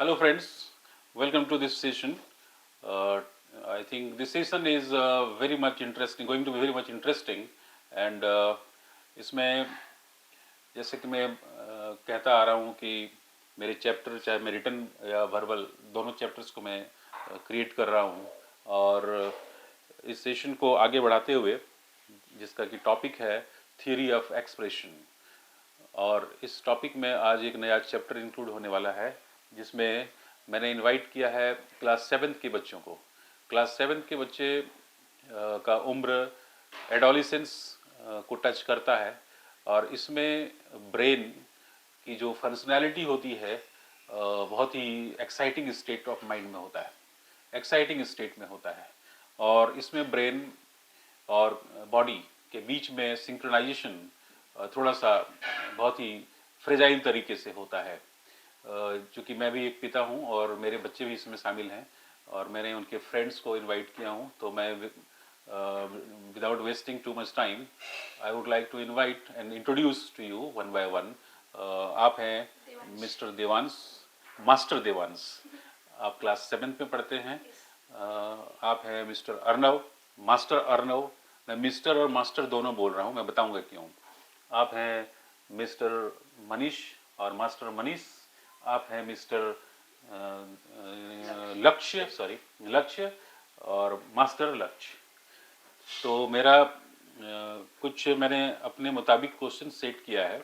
Hello friends, welcome to this session. Uh, I think this session is very much interesting, going to be very much interesting and इसमें जैसे कि मैं कहता आ रहा हूँ कि मेरे चैप्टर चाहे मैं रिटन या वर्बल दोनों चैप्टर्स को मैं क्रिएट कर रहा हूँ और इस सेशन को आगे बढ़ाते हुए जिसका कि टॉपिक है थियरी ऑफ एक्सप्रेशन और इस टॉपिक में आज एक नया चैप्टर इंक्लूड होने वाला है जिसमें मैंने इनवाइट किया है क्लास 7th के बच्चों को। क्लास 7th के बच्चे का उम्र एडोलिसेंस को टच करता है और इसमें ब्रेन की जो फंक्शनैलिटी होती है बहुत ही एक्साइटिंग स्टेट ऑफ माइंड में होता है, एक्साइटिंग स्टेट में होता है और इसमें ब्रेन और बॉडी के बीच में सिंक्रोनाइजेशन थोड़ा सा बहुत ही फ्रेजाइल तरीके से होता है। चूँकि मैं भी एक पिता हूँ और मेरे बच्चे भी इसमें शामिल हैं और मैंने उनके फ्रेंड्स को इनवाइट किया हूँ, तो मैं without wasting too much time I would like to invite and introduce to you one by one. आप हैं मिस्टर देवांश, मास्टर देवांश। आप क्लास 7th में पढ़ते हैं। आप हैं मिस्टर अर्नव, मास्टर अर्नव। मैं मिस्टर और मास्टर दोनों बोल रहा हूँ, मैं बताऊंगा क्यों। आप हैं मिस्टर मनीष और मास्टर मनीष। आप हैं मिस्टर लक्ष्य, सॉरी लक्ष्य और मास्टर लक्ष्य। तो मेरा कुछ मैंने अपने मुताबिक क्वेश्चन सेट किया है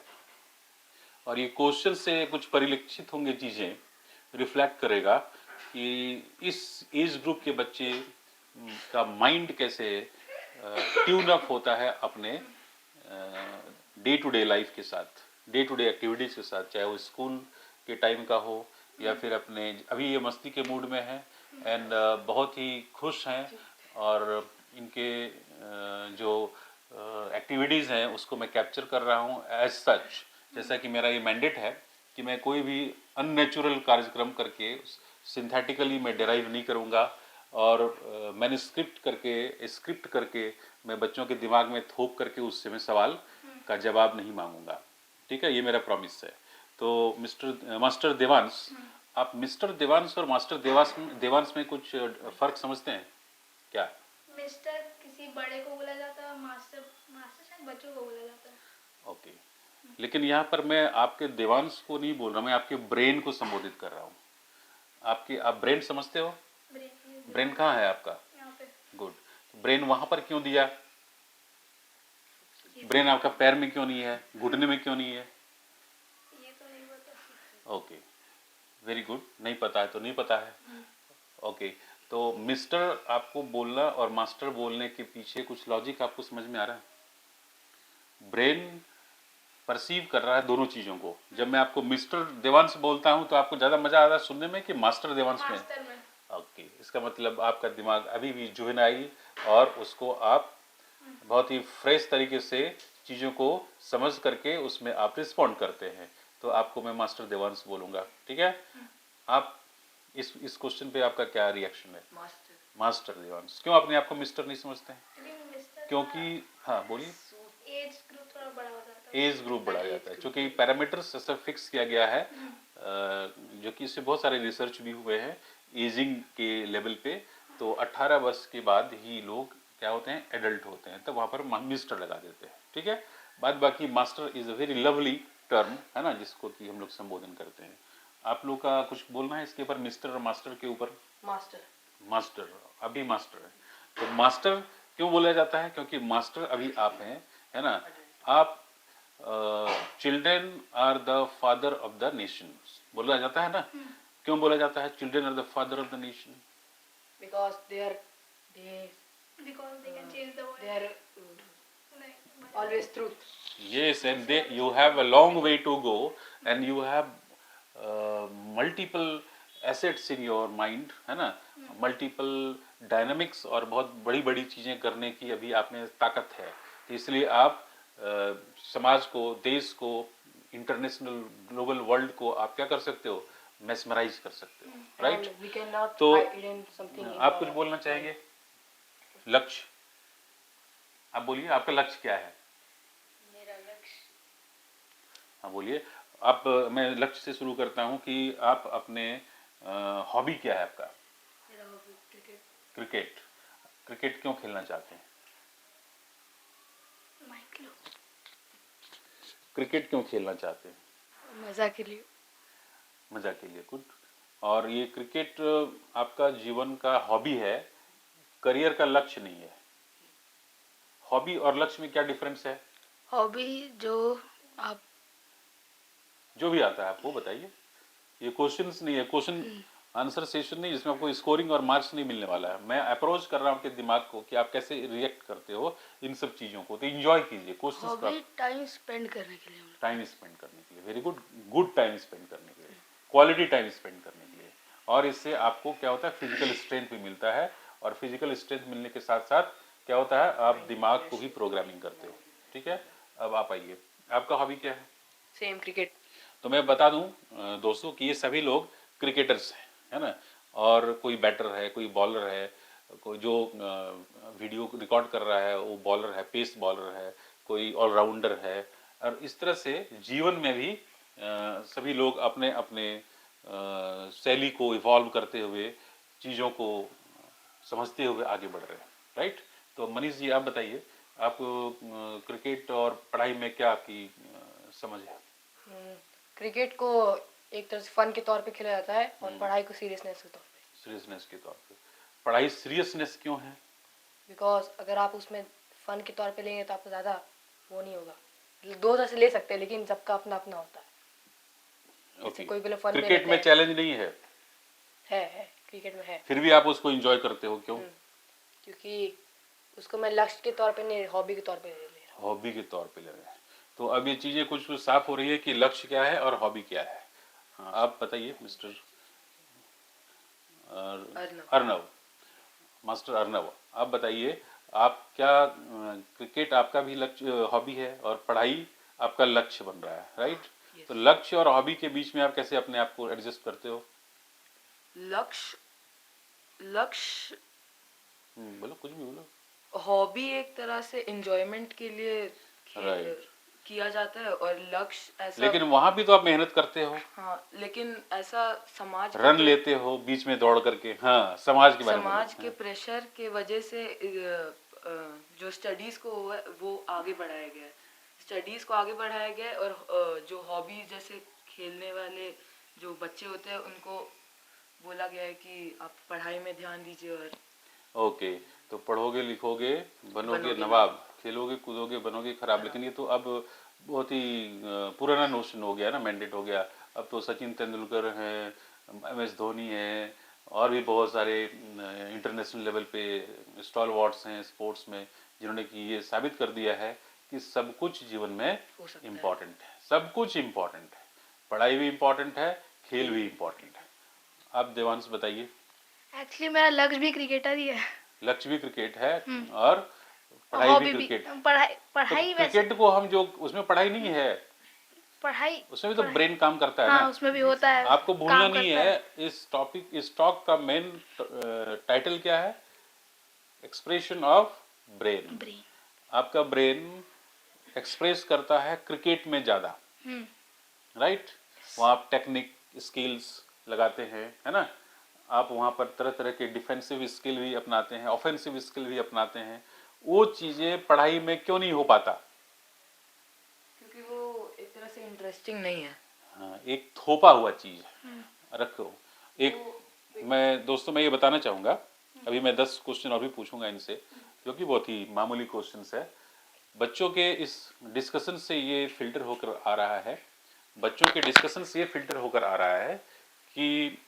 और ये क्वेश्चन से कुछ परिलक्षित होंगे, चीज़ें रिफ्लेक्ट करेगा कि इस एज ग्रुप के बच्चे का माइंड कैसे ट्यून अप होता है अपने डे टू डे लाइफ के साथ, डे टू डे एक्टिविटीज़ के साथ, चाहे वो स्कूल के टाइम का हो या फिर अपने अभी ये मस्ती के मूड में है एंड बहुत ही खुश हैं और इनके जो एक्टिविटीज़ हैं उसको मैं कैप्चर कर रहा हूँ एज सच। जैसा कि मेरा ये मैंडेट है कि मैं कोई भी अननेचुरल कार्यक्रम करके सिंथेटिकली मैं डिराइव नहीं करूँगा और मैंने स्क्रिप्ट करके मैं बच्चों के दिमाग में थोप करके उससे मैं सवाल का जवाब नहीं मांगूंगा। ठीक है, ये मेरा प्रॉमिस है। तो मिस्टर मास्टर देवांश, आप मिस्टर देवांश और मास्टर देवांश में कुछ फर्क समझते हैं क्या? मिस्टर किसी बड़े को बोला जाता है, मास्टर मास्टर शायद बच्चों को बोला जाता है। ओके, लेकिन यहाँ पर मैं आपके देवांश को नहीं बोल रहा, मैं आपके ब्रेन को संबोधित कर रहा हूँ। आप ब्रेन समझते हो? ब्रेन कहाँ है आपका? यहाँ पे। गुड। ब्रेन वहां पर क्यों दिया? ब्रेन आपका पैर में क्यों नहीं है, घुटने में क्यों नहीं है? ये तो नहीं पता। Okay, very good. नहीं पता है तो नहीं पता है। ओके, तो मिस्टर आपको बोलना और मास्टर बोलने के पीछे कुछ लॉजिक आपको समझ में आ रहा है? ब्रेन परसीव कर रहा है दोनों चीज़ों को। जब मैं आपको मिस्टर देवांश बोलता हूं तो आपको ज़्यादा मज़ा आ रहा है सुनने में कि मास्टर देवांश में? मास्टर में। ओके, इसका मतलब आपका दिमाग अभी भी जुवेनाइल और उसको आप बहुत ही फ्रेश तरीके से चीज़ों को समझ करके उसमें आप रिस्पॉन्ड करते हैं, तो आपको मैं मास्टर देवांश बोलूँगा। ठीक है? आप इस क्वेश्चन पे आपका क्या रिएक्शन है? मास्टर। मास्टर देवांश। क्यों अपने आप को मिस्टर नहीं समझते हैं? लेकिन मिस्टर क्योंकि हाँ बोलिए। एज ग्रुप थोड़ा बड़ा हो जाता है। एज ग्रुप बढ़ा जाता है क्योंकि पैरामीटर्स ऐसा फिक्स किया गया है, जो कि इससे बहुत सारे रिसर्च भी हुए हैं एजिंग के लेवल पे। तो 18 वर्ष के बाद ही लोग क्या होते हैं, एडल्ट होते हैं, तो वहाँ पर मिस्टर लगा देते हैं। ठीक है, बाद बाकी master is a very lovely term है ना, जिसको कि हम लोग संबोधन करते हैं। आप लोग का कुछ बोलना है इसके ऊपर, मिस्टर और मास्टर के ऊपर? मास्टर। मास्टर, अभी मास्टर है तो मास्टर क्यों बोला जाता है? क्योंकि मास्टर अभी आप हैं, है ना। आप children are the father of the nation बोला जाता है ना। क्यों बोला जाता है children are the father of the nation? Because they because they can change the they are world. always truth. Yes, and they you have a long way to go and you have multiple assets in your mind, है ना। Multiple dynamics और बहुत बड़ी बड़ी चीज़ें करने की अभी आप में ताकत है, तो इसलिए आप समाज को, देश को, इंटरनेशनल ग्लोबल वर्ल्ड को आप क्या कर सकते हो, मेस्मराइज कर सकते हो, राइट। And we cannot तो hide something in आप कुछ our बोलना चाहेंगे? लक्ष्य, आप बोलिए, आपका लक्ष्य क्या है? मेरा लक्ष्य, हाँ बोलिए आप। मैं लक्ष्य से शुरू करता हूँ कि आप अपने हॉबी क्या है आपका? मेरा हॉबी क्रिकेट। क्रिकेट। क्रिकेट क्यों खेलना चाहते हैं? माइक लो। क्रिकेट क्यों खेलना चाहते हैं? मजा के लिए। मजा के लिए। गुड। और ये क्रिकेट आपका जीवन का हॉबी है, करियर का लक्ष्य नहीं है। हॉबी और लक्ष्य में क्या डिफरेंस है? हॉबी जो आप जो भी आता है आपको बताइए। ये क्वेश्चंस नहीं है, क्वेश्चन आंसर सेशन नहीं जिसमें आपको स्कोरिंग और मार्क्स नहीं मिलने वाला है। मैं अप्रोच कर रहा हूँ आपके दिमाग को कि आप कैसे रिएक्ट करते हो इन सब चीज़ों को। तो इंजॉय कीजिए क्वेश्चंस का, हॉबी टाइम स्पेंड करने के लिए। टाइम स्पेंड करने के लिए। Very good. Good time spend करने के लिए, क्वालिटी टाइम स्पेंड करने के लिए। और इससे आपको क्या होता है, फिजिकल स्ट्रेंथ भी मिलता है। और फिजिकल स्ट्रेंथ मिलने के साथ साथ क्या होता है, आप दिमाग को भी प्रोग्रामिंग करते हो। ठीक है, अब आप आइए, आपका हॉबी क्या है? Same cricket. तो मैं बता दूं दोस्तों कि ये सभी लोग क्रिकेटर्स हैं, है ना। और कोई बैटर है, कोई बॉलर है, कोई जो वीडियो रिकॉर्ड कर रहा है वो बॉलर है, पेस बॉलर है, कोई ऑलराउंडर है। और इस तरह से जीवन में भी सभी लोग अपने अपने शैली को इवॉल्व करते हुए, चीज़ों को समझते हुए आगे बढ़ रहे हैं। राइट। तो मनीष जी आप बताइए, आप क्रिकेट और पढ़ाई में क्या आपकी समझ है? क्रिकेट को एक तरह से फन के तौर पे खेला जाता है और पढ़ाई को सीरियसनेस के तौर पे। सीरियसनेस के तौर पे। पढ़ाई सीरियसनेस क्यों है? बिकॉज अगर आप उसमें फन के तौर पे लेंगे तो आपको ज़्यादा वो नहीं होगा। दो तरह से ले सकते हैं लेकिन सबका अपना अपना होता है। जैसे ओके। कोई बोले फन में क्रिकेट लेते में हैं। चैलेंज नहीं है, है क्रिकेट में है। फिर भी आप उसको एंजॉय करते हो, क्यों? क्योंकि उसको मैं लक्ष्य के तौर पे नहीं, हॉबी के तौर पे ले रहा हूँ। हॉबी के तौर पे ले रहे हैं। तो अब ये चीजें कुछ कुछ साफ हो रही है कि लक्ष्य क्या है और हॉबी क्या है। हाँ, आप बताइए मिस्टर अर्नव, मास्टर अर्नव, आप बताइए, आप क्या क्रिकेट आपका भी लक्ष्य हॉबी है और पढ़ाई आपका लक्ष्य बन रहा है, राइट? Yes. तो लक्ष्य और हॉबी के बीच में आप कैसे अपने आप को एडजस्ट करते हो? लक्ष्य बोलो, कुछ भी बोलो। हॉबी एक तरह से एंजॉयमेंट के लिए राइट। किया जाता है और लक्ष्य ऐसा। लेकिन वहां भी तो आप मेहनत करते हो। हाँ, लेकिन ऐसा समाज रन लेते हो बीच में दौड़ करके। हाँ, समाज के बारे में समाज बोलो। के प्रेशर के वजह से जो स्टडीज को वो आगे बढ़ाया गया है। स्टडीज को आगे बढ़ाया गया है और जो हॉबी जैसे खेलने वाले जो बच्चे होते हैं उनको बोला गया है कि आप पढ़ाई में ध्यान दीजिए। और ओके, तो पढ़ोगे लिखोगे बनोगे बनोगे नवाब, खेलोगे कूदोगे बनोगे खराब। लेकिन ये तो अब बहुत ही पुराना नोशन हो गया ना, मैंडेट हो गया। अब तो सचिन तेंदुलकर हैं, MS धोनी है, और भी बहुत सारे इंटरनेशनल लेवल पे स्टॉलवॉर्ड्स हैं स्पोर्ट्स में, जिन्होंने कि ये साबित कर दिया है कि सब कुछ जीवन में हो सकता है। इम्पॉर्टेंट है। सब कुछ इम्पॉर्टेंट है, पढ़ाई भी इम्पॉर्टेंट है, खेल भी इम्पॉर्टेंट है। आप देवांश बताइए। एक्चुअली मेरा लक्ष्य भी क्रिकेटर ही है। लक्ष्य भी क्रिकेट है और पढ़ाई भी हॉबी भी क्रिकेट। पढ़ाई तो पढ़ाई वैसे क्रिकेट को हम जो उसमें पढ़ाई नहीं है, पढ़ाई उसमें भी तो ब्रेन काम करता है हाँ ना। उसमें भी होता है, आपको भूलना काम नहीं करता है। इस टॉक का मेन टाइटल क्या है? Expression of brain. ब्रेन। आपका ब्रेन एक्सप्रेस करता है क्रिकेट में ज्यादा, राइट? वहाँ आप टेक्निक स्किल्स लगाते हैं, है ना। आप वहाँ पर तरह तरह के डिफेंसिव स्किल भी अपनाते हैं, ऑफेंसिव स्किल भी अपनाते हैं। वो चीज़ें पढ़ाई में क्यों नहीं हो पाता? क्योंकि वो एक तरह से इंटरेस्टिंग नहीं है। हाँ, एक थोपा हुआ चीज़ रखो। एक मैं दोस्तों मैं ये बताना चाहूँगा, अभी मैं 10 क्वेश्चन और भी पूछूंगा इनसे, जो कि बहुत ही मामूली क्वेश्चंस है। बच्चों के इस डिस्कशन से ये फिल्टर होकर आ रहा है, बच्चों के डिस्कशन से ये फिल्टर होकर आ रहा है कि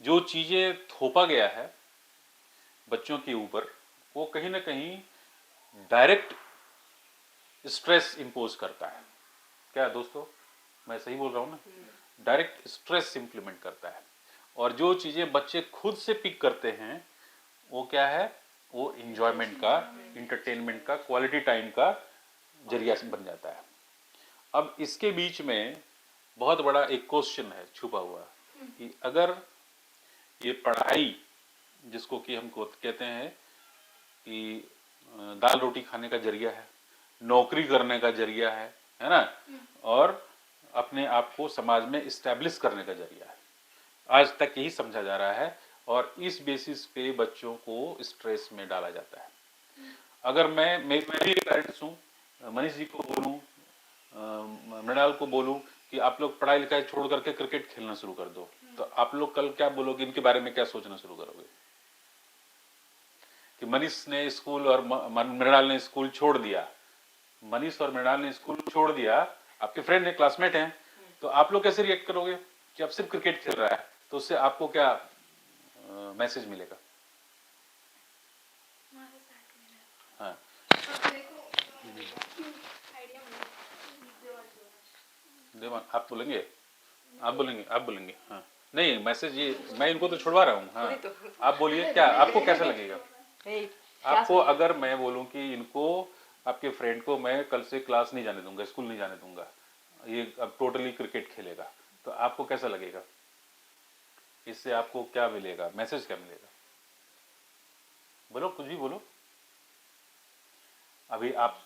जो चीज़ें थोपा गया है बच्चों के ऊपर, वो कहीं ना कहीं डायरेक्ट स्ट्रेस इम्पोज करता है। क्या दोस्तों, मैं सही बोल रहा हूँ ना? डायरेक्ट स्ट्रेस इम्प्लीमेंट करता है। और जो चीज़ें बच्चे खुद से पिक करते हैं वो क्या है? वो इंजॉयमेंट का, इंटरटेनमेंट का, क्वालिटी टाइम का जरिया बन जाता है। अब इसके बीच में बहुत बड़ा एक क्वेश्चन है छुपा हुआ कि अगर ये पढ़ाई, जिसको कि हम कहते हैं कि दाल रोटी खाने का जरिया है, नौकरी करने का जरिया है ना, और अपने आप को समाज में इस्टेब्लिश करने का जरिया है, आज तक यही समझा जा रहा है और इस बेसिस पे बच्चों को स्ट्रेस में डाला जाता है। अगर मैं भी एक पेरेंट्स हूँ, मनीष जी को बोलूँ, मृणाल को बोलूँ कि आप लोग पढ़ाई लिखाई छोड़ करके क्रिकेट खेलना शुरू कर दो, तो आप लोग कल क्या बोलोगे, इनके बारे में क्या सोचना शुरू करोगे? कि मनीष ने स्कूल और मृणाल ने स्कूल छोड़ दिया, मनीष और मृणाल ने स्कूल छोड़ दिया, आपके फ्रेंड है, क्लासमेट हैं, तो आप लोग कैसे रिएक्ट करोगे कि अब सिर्फ क्रिकेट खेल रहा है, तो उससे आपको क्या मैसेज मिलेगा? हाँ, देवान आप बोलेंगे, आप बोलेंगे हाँ, नहीं मैसेज ये मैं इनको तो छुड़वा रहा हूँ। हाँ, आप बोलिए, क्या आपको कैसा लगेगा? आपको अगर मैं बोलूं कि इनको, आपके फ्रेंड को मैं कल से क्लास नहीं जाने दूंगा, स्कूल नहीं जाने दूंगा, ये अब टोटली क्रिकेट खेलेगा, तो आपको कैसा लगेगा? इससे आपको क्या मिलेगा, मैसेज क्या मिलेगा? बोलो, कुछ भी बोलो। अभी आप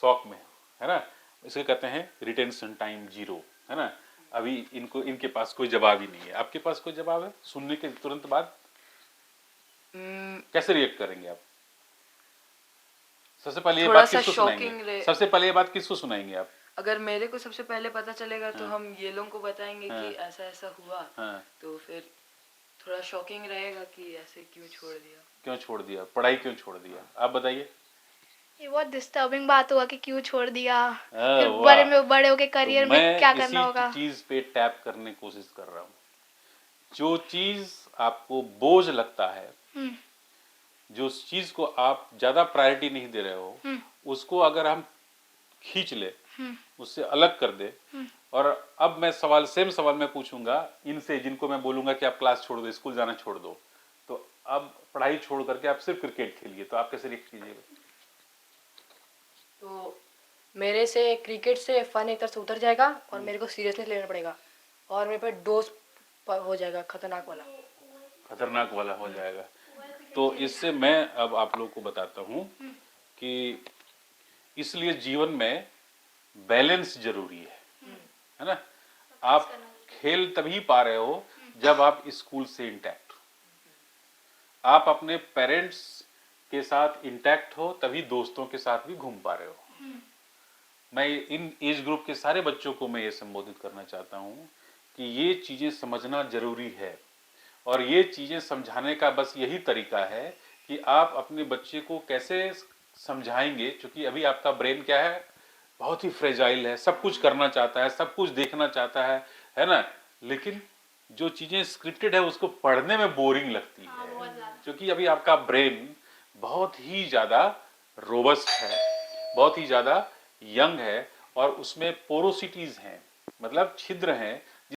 शौक में है ना, इसे कहते हैं रिटेंशन टाइम 0, है ना। अभी इनको, इनके पास कोई जवाब ही नहीं है, आपके पास कोई जवाब है सुनने के तुरंत बाद? कैसे रिएक्ट करेंगे आप? सबसे पहले ये बात किसको सुनाएंगे? सबसे पहले ये बात किसको सुनाएंगे आप? अगर मेरे को सबसे पहले पता चलेगा तो हम ये लोगों को बताएंगे कि ऐसा ऐसा हुआ। तो फिर थोड़ा शॉकिंग रहेगा कि ऐसे क्यों छोड़ दिया, क्यों छोड़ दिया, पढ़ाई क्यों छोड़ दिया, आप बताइए। ये बहुत डिस्टर्बिंग बात हुआ कि क्यों छोड़ दिया, फिर वाह। बड़े होके करियर तो में क्या मैं करना होगा। इसी चीज पे टैप करने की कोशिश कर रहा हूँ। जो चीज आपको बोझ लगता है, जो चीज को आप ज्यादा प्रायोरिटी नहीं दे रहे हो, उसको अगर हम खींच ले, उससे अलग कर दे, और अब मैं सेम सवाल मैं पूछूंगा इनसे, जिनको मैं बोलूंगा कि आप क्लास छोड़ दो, स्कूल जाना छोड़ दो, तो अब पढ़ाई छोड़ करके आप सिर्फ क्रिकेट खेलिए, तो आप कैसे रिएक्ट कीजिएगा? तो मेरे से क्रिकेट से फन एक तरह से उतर जाएगा और मेरे को सीरियसनेस लेना पड़ेगा और मेरे पे डोज हो जाएगा खतरनाक वाला हो जाएगा। तो इससे मैं अब आप लोग को बताता हूँ कि इसलिए जीवन में बैलेंस जरूरी है ना। आप खेल तभी पा रहे हो जब आप स्कूल से इंटैक्ट हो, आप अपने पेरेंट्स के साथ इंटैक्ट हो, तभी दोस्तों के साथ भी घूम पा रहे हो। मैं इन एज ग्रुप के सारे बच्चों को मैं ये संबोधित करना चाहता हूँ कि ये चीजें समझना जरूरी है, और ये चीजें समझाने का बस यही तरीका है कि आप अपने बच्चे को कैसे समझाएंगे, क्योंकि अभी आपका ब्रेन क्या है, बहुत ही फ्रेजाइल है, सब कुछ करना चाहता है, सब कुछ देखना चाहता है ना। लेकिन जो चीजें स्क्रिप्टेड है उसको पढ़ने में बोरिंग लगती है, क्योंकि अभी आपका ब्रेन बहुत ही ज्यादा रोबस्ट है, बहुत ही ज्यादा यंग है, और उसमें पोरोसिटीज हैं, मतलब छिद्र हैं